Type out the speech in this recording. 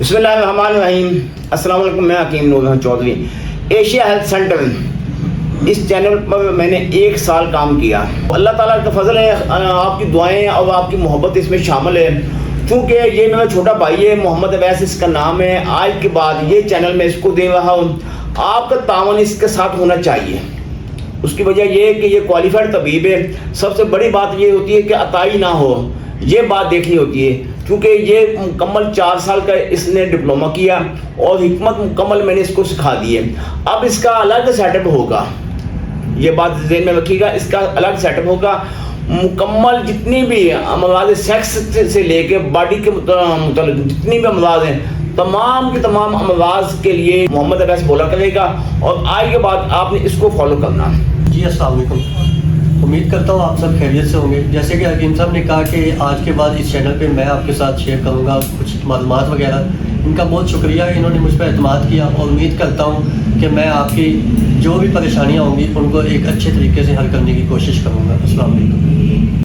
बिस्मिल्लाहिर्रहमानिर्रहीम। अस्सलाम वालेकुम। मैं हकीम नूर चौधरी, एशिया हेल्थ सेंटर, इस चैनल पर मैंने 1 साल काम किया। अल्लाह ताला का फजल है, आपकी दुआएं और आपकी मोहब्बत इसमें शामिल है। चूँकि ये मेरा छोटा भाई है, मोहम्मद अवैस इसका नाम है। आज के बाद ये चैनल मैं इसको दे रहा हूँ, आपका तावन इसके साथ होना चाहिए। उसकी वजह यह है कि ये क्वालिफाइड तबीब है। सबसे बड़ी बात ये होती है कि अताई ना हो, ये बात देखनी होती है। क्योंकि ये मुकम्मल 4 साल का इसने डिप्लोमा किया और हिकमत मुकम्मल मैंने इसको सिखा दी है। अब इसका अलग सेटअप होगा, ये बात ज़हन में रखिएगा, इसका अलग सेटअप होगा। मुकम्मल जितनी भी अमराज सेक्स से लेके बॉडी के मतलब जितनी भी अमराज हैं, तमाम के तमाम अमराज के लिए मोहम्मद अवैस बोला करेगा। और आज के बाद आपने इसको फॉलो करना। जी अस्सलाम वालेकुम। उम्मीद करता हूँ आप सब खैरियत से होंगे। जैसे कि हकीम साहब ने कहा कि आज के बाद इस चैनल पे मैं आपके साथ शेयर करूँगा कुछ मालूमात वगैरह। इनका बहुत शुक्रिया है, इन्होंने मुझ पर एतमाद किया और उम्मीद करता हूँ कि मैं आपकी जो भी परेशानियाँ होंगी उनको एक अच्छे तरीके से हल करने की कोशिश करूँगा। अस्सलाम वालेकुम।